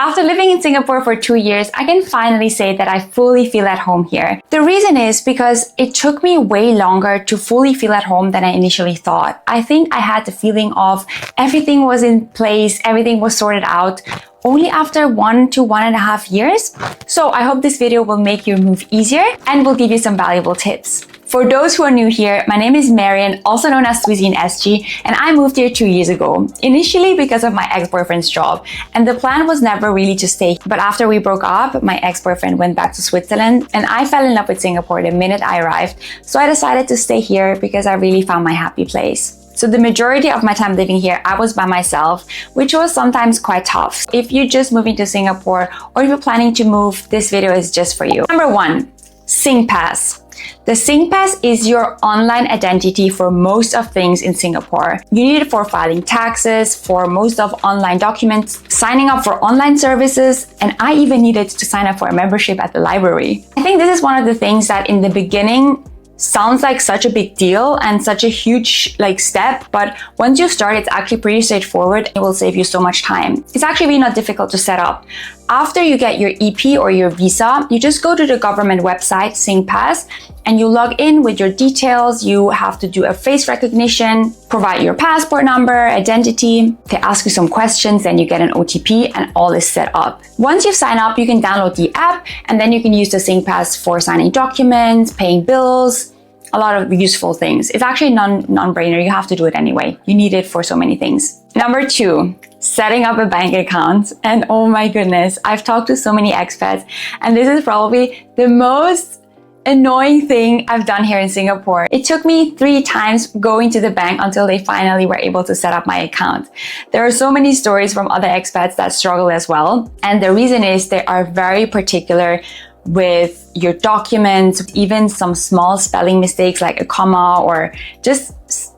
After living in Singapore for 2 years, I can finally say that I fully feel at home here. The reason is because it took me way longer to fully feel at home than I initially thought. I think I had the feeling of everything was in place, everything was sorted out, only after 1 to 1.5 years. So I hope this video will make your move easier and will give you some valuable tips. For those who are new here, my name is Marian, also known as Swizzyinsg, and I moved here 2 years ago, initially because of my ex-boyfriend's job. And the plan was never really to stay. But after we broke up, my ex-boyfriend went back to Switzerland, and I fell in love with Singapore the minute I arrived. So I decided to stay here because I really found my happy place. So the majority of my time living here, I was by myself, which was sometimes quite tough. If you're just moving to Singapore or if you're planning to move, this video is just for you. Number 1, SingPass. The SingPass is your online identity for most of things in Singapore. You need it for filing taxes, for most of online documents, signing up for online services, and I even needed to sign up for a membership at the library. I think this is one of the things that in the beginning sounds like such a big deal and such a huge step, but once you start, it's actually pretty straightforward. It will save you so much time. It's actually really not difficult to set up. After you get your EP or your visa, you just go to the government website, SingPass, and you log in with your details. You have to do a face recognition, provide your passport number, identity. They ask you some questions, then you get an OTP, and all is set up. Once you've signed up, you can download the app, and then you can use the SingPass for signing documents, paying bills, a lot of useful things. It's actually non-brainer. You have to do it anyway. You need it for so many things. Number 2, setting up a bank account. And oh my goodness, I've talked to so many expats, and this is probably the most annoying thing I've done here in Singapore. It took me 3 times going to the bank until they finally were able to set up my account. There are so many stories from other expats that struggle as well. And the reason is they are very particular with your documents. Even some small spelling mistakes like a comma or just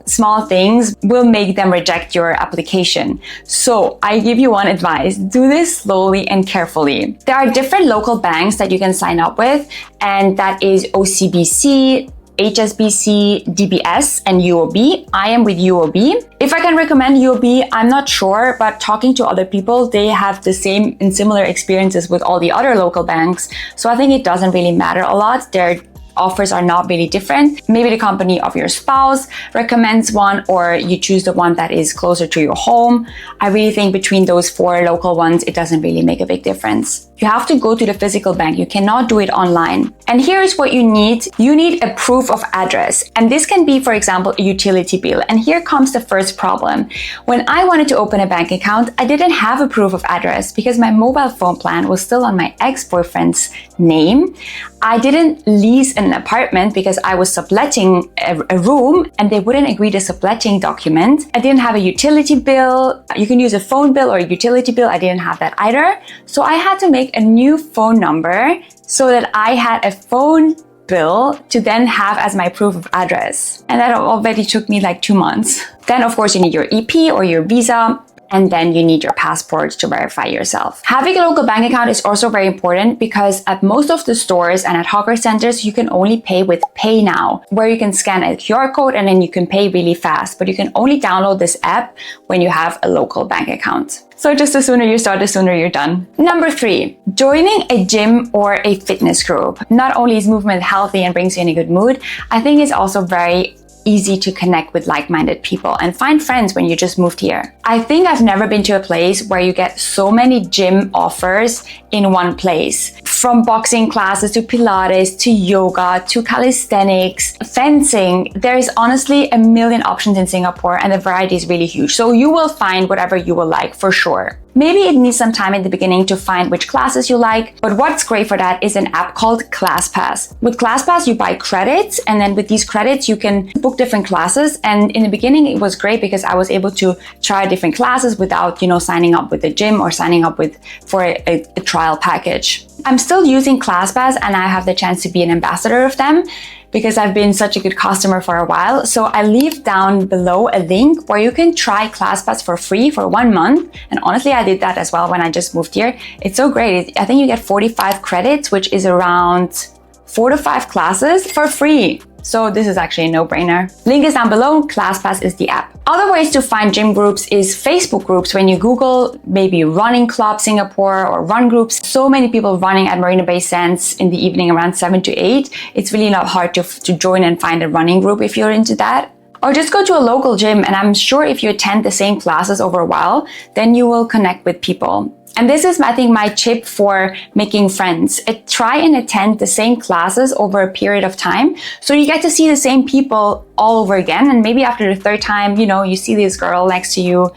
small things will make them reject your application. So I give you one advice: do this slowly and carefully. There are different local banks that you can sign up with, and that is OCBC, HSBC, DBS, and UOB. I am with UOB. If I can recommend UOB, I'm not sure, but talking to other people, they have the same and similar experiences with all the other local banks. So I think it doesn't really matter a lot. Their offers are not really different. Maybe the company of your spouse recommends one, or you choose the one that is closer to your home. I really think between those 4 local ones, it doesn't really make a big difference. You have to go to the physical bank. You cannot do it online. And here's what you need. You need a proof of address. And this can be, for example, a utility bill. And here comes the first problem. When I wanted to open a bank account, I didn't have a proof of address because my mobile phone plan was still on my ex-boyfriend's name. I didn't lease an apartment because I was subletting a room and they wouldn't agree to subletting document. I didn't have a utility bill. You can use a phone bill or a utility bill. I didn't have that either. So I had to make a new phone number so that I had a phone bill to then have as my proof of address. And that already took me like 2 months. Then of course you need your EP or your visa, and then you need your passport to verify yourself. Having a local bank account is also very important because at most of the stores and at hawker centers, you can only pay with Pay Now, where you can scan a QR code and then you can pay really fast. But you can only download this app when you have a local bank account. So just the sooner you start, the sooner you're done. Number 3, joining a gym or a fitness group. Not only is movement healthy and brings you in a good mood, I think it's also very easy to connect with like-minded people and find friends when you just moved here. I think I've never been to a place where you get so many gym offers in one place. From boxing classes to Pilates to yoga to calisthenics, fencing. There is honestly a million options in Singapore and the variety is really huge. So you will find whatever you will like for sure. Maybe it needs some time in the beginning to find which classes you like, but what's great for that is an app called ClassPass. With ClassPass, you buy credits, and then with these credits, you can book different classes. And in the beginning, it was great because I was able to try different classes without, signing up with the gym or signing up for a trial package. I'm still using ClassPass, and I have the chance to be an ambassador of them because I've been such a good customer for a while. So I leave down below a link where you can try ClassPass for free for 1 month. And honestly, I did that as well when I just moved here. It's so great. I think you get 45 credits, which is around 4 to 5 classes for free. So this is actually a no-brainer. Link is down below. ClassPass is the app. Other ways to find gym groups is Facebook groups. When you Google maybe running club Singapore or run groups, so many people running at Marina Bay Sands in the evening around 7 to 8. It's really not hard to join and find a running group if you're into that. Or just go to a local gym, and I'm sure if you attend the same classes over a while, then you will connect with people. And this is, I think, my tip for making friends. Try and attend the same classes over a period of time, so you get to see the same people all over again. And maybe after the third time, you see this girl next to you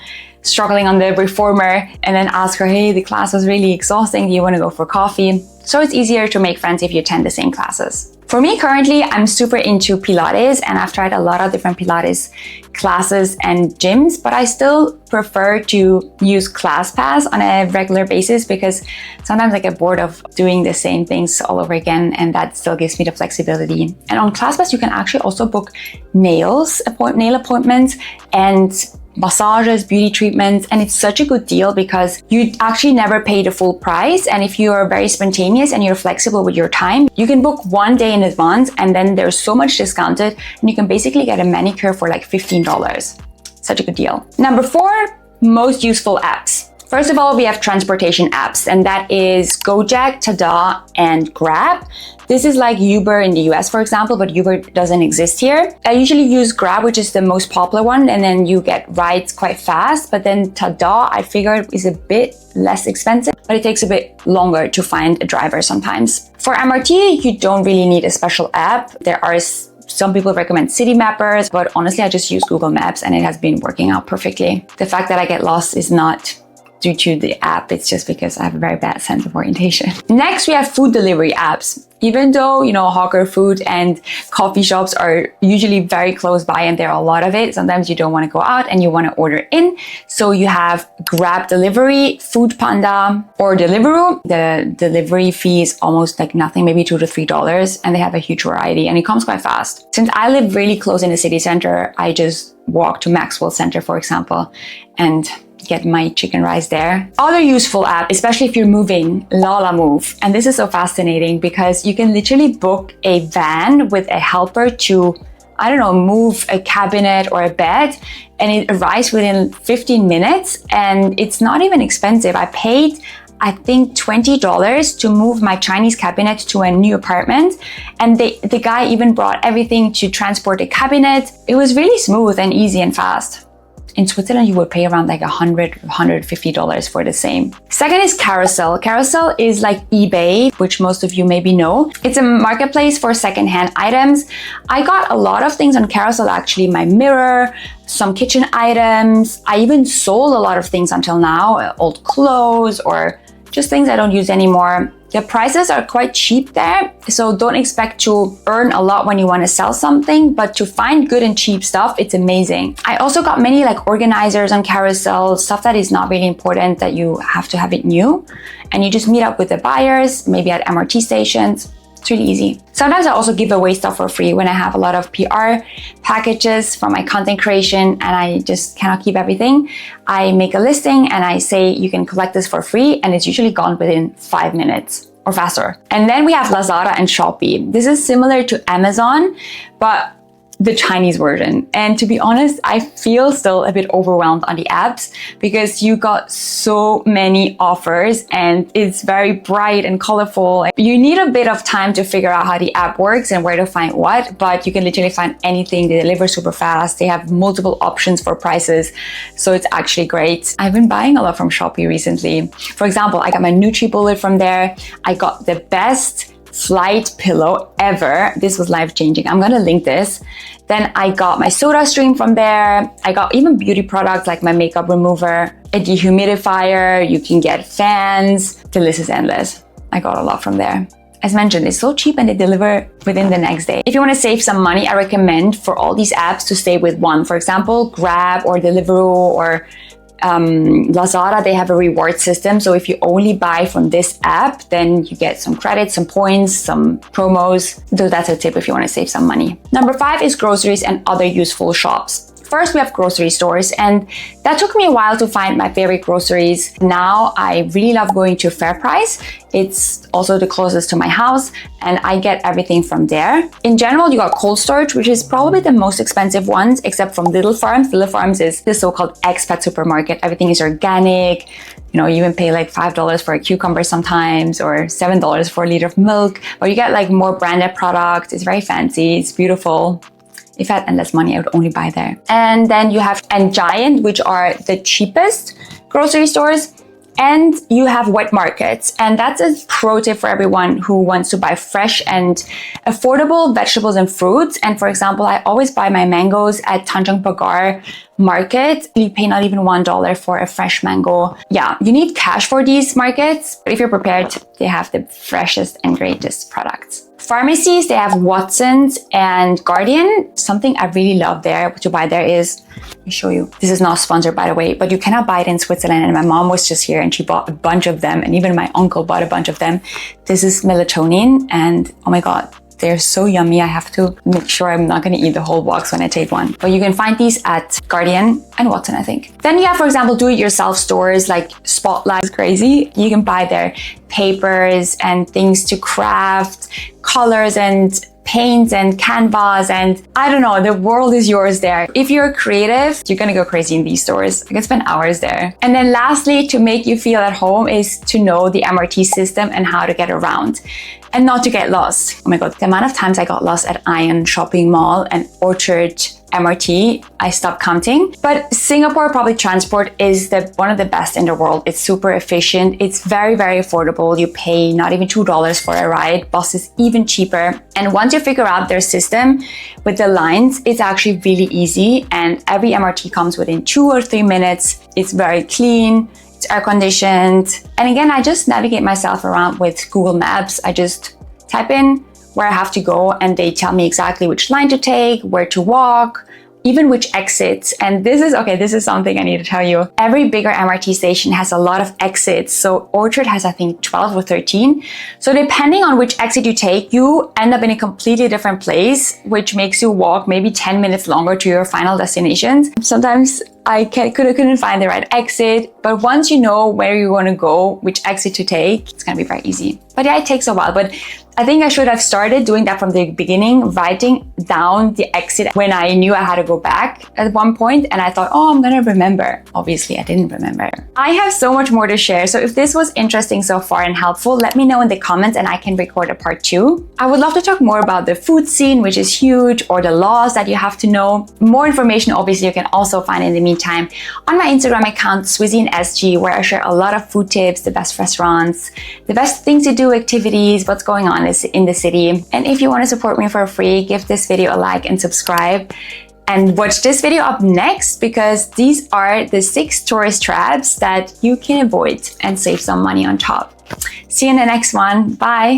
struggling on the reformer, and then ask her, hey, the class was really exhausting. Do you want to go for coffee? So it's easier to make friends if you attend the same classes. For me, currently, I'm super into Pilates, and I've tried a lot of different Pilates classes and gyms, but I still prefer to use ClassPass on a regular basis because sometimes I get bored of doing the same things all over again, and that still gives me the flexibility. And on ClassPass, you can actually also book nail appointments and massages, beauty treatments, and it's such a good deal because you actually never pay the full price. And if you are very spontaneous and you're flexible with your time, you can book one day in advance, and then there's so much discounted, and you can basically get a manicure for like $15. Such a good deal. Number 4, most useful apps. First of all, we have transportation apps, and that is Gojek, Tada, and Grab. This is like Uber in the US, for example, but Uber doesn't exist here. I usually use Grab, which is the most popular one, and then you get rides quite fast. But then Tada, I figured, is a bit less expensive, but it takes a bit longer to find a driver sometimes. For MRT, you don't really need a special app. There are some people recommend city mappers, but honestly, I just use Google Maps and it has been working out perfectly. The fact that I get lost is not due to the app, it's just because I have a very bad sense of orientation. Next, we have food delivery apps. Even though, hawker food and coffee shops are usually very close by and there are a lot of it, sometimes you don't want to go out and you want to order in. So you have Grab Delivery, Food Panda, or Deliveroo. The delivery fee is almost like nothing, maybe $2 to $3, and they have a huge variety and it comes quite fast. Since I live really close in the city center, I just walk to Maxwell Center, for example, and get my chicken rice there. Other useful app, especially if you're moving, Lalamove. And this is so fascinating because you can literally book a van with a helper to, move a cabinet or a bed, and it arrives within 15 minutes, and it's not even expensive. I paid, I think, $20 to move my Chinese cabinet to a new apartment, and the guy even brought everything to transport the cabinet. It was really smooth and easy and fast. In Switzerland, you would pay around like $150 for the same. Second is Carousel. Carousel is like eBay, which most of you maybe know. It's a marketplace for secondhand items. I got a lot of things on Carousel, actually, my mirror, some kitchen items. I even sold a lot of things until now, old clothes or just things I don't use anymore. The prices are quite cheap there, so don't expect to earn a lot when you want to sell something, but to find good and cheap stuff, it's amazing. I also got many like organizers on Carousel, stuff that is not really important, that you have to have it new, and you just meet up with the buyers, maybe at MRT stations. It's really easy. Sometimes I also give away stuff for free when I have a lot of PR packages from my content creation and I just cannot keep everything. I make a listing and I say you can collect this for free, and it's usually gone within 5 minutes or faster. And then we have Lazada and Shopee. This is similar to Amazon, but the Chinese version. And to be honest, I feel still a bit overwhelmed on the apps because you got so many offers and it's very bright and colorful. You need a bit of time to figure out how the app works and where to find what, but you can literally find anything. They deliver super fast. They have multiple options for prices. So it's actually great. I've been buying a lot from Shopee recently. For example, I got my NutriBullet from there. I got the best flight pillow ever. This was life-changing. I'm gonna link this. Then I got my SodaStream from there. I got even beauty products like my makeup remover, a dehumidifier. You can get fans. The list is endless. I got a lot from there. As mentioned, it's so cheap and they deliver within the next day. If you want to save some money, I recommend for all these apps to stay with one. For example, Grab or Deliveroo or Lazada, they have a reward system. So if you only buy from this app, then you get some credits, some points, some promos. So that's a tip if you want to save some money. Number 5 is groceries and other useful shops. First, we have grocery stores, and that took me a while to find my favorite groceries. Now, I really love going to Fair Price. It's also the closest to my house, and I get everything from there. In general, you got cold storage, which is probably the most expensive ones, except from Little Farms. Little Farms is the so-called expat supermarket. Everything is organic. You know, you even pay like $5 for a cucumber sometimes, or $7 for a liter of milk, but you get like more branded products. It's very fancy, it's beautiful. If I had endless money, I would only buy there. And then you have Giant, which are the cheapest grocery stores. And you have wet markets. And that's a pro tip for everyone who wants to buy fresh and affordable vegetables and fruits. And for example, I always buy my mangoes at Tanjung Pagar Market. You pay not even $1 for a fresh mango. Yeah, you need cash for these markets, but if you're prepared, they have the freshest and greatest products. Pharmacies, they have Watsons and Guardian. Something I really love there to buy there is, let me show you. This is not sponsored, by the way, but you cannot buy it in Switzerland. And my mom was just here and she bought a bunch of them. And even my uncle bought a bunch of them. This is melatonin, and oh my God, they're so yummy. I have to make sure I'm not going to eat the whole box when I take one. But you can find these at Guardian and Watson, I think. Then you have, for example, do-it-yourself stores like Spotlight. It's crazy. You can buy their papers and things to craft, colors and paints and canvas, and I don't know, the world is yours there. If you're creative, you're gonna go crazy in these stores. You can spend hours there. And then lastly, to make you feel at home is to know the MRT system and how to get around and not to get lost. Oh my God, the amount of times I got lost at Ion Shopping Mall and Orchard MRT, I stopped counting. But Singapore public transport is one of the best in the world. It's super efficient. It's very, very affordable. You pay not even $2 for a ride. Bus is even cheaper. And once you figure out their system with the lines, it's actually really easy. And every MRT comes within 2 or 3 minutes. It's very clean. It's air conditioned. And again, I just navigate myself around with Google Maps. I just type in where I have to go and they tell me exactly which line to take, where to walk, even which exits. And this is something I need to tell you. Every bigger MRT station has a lot of exits. So Orchard has, I think, 12 or 13. So depending on which exit you take, you end up in a completely different place, which makes you walk maybe 10 minutes longer to your final destinations. Sometimes I couldn't find the right exit, but once you know where you want to go, which exit to take, it's going to be very easy. But yeah, it takes a while, but I think I should have started doing that from the beginning, writing down the exit when I knew I had to go back at one point, and I thought, oh, I'm gonna remember. Obviously, I didn't remember. I have so much more to share, so if this was interesting so far and helpful, let me know in the comments and I can record a part 2. I would love to talk more about the food scene, which is huge, or the laws that you have to know. More information, obviously, you can also find in the meantime on my Instagram account, Swizzyinsg, where I share a lot of food tips, the best restaurants, the best things to do, activities, what's going on in the city. And if you want to support me for free, give this video a like and subscribe. And watch this video up next, because these are the 6 tourist traps that you can avoid and save some money on top. See you in the next one. Bye.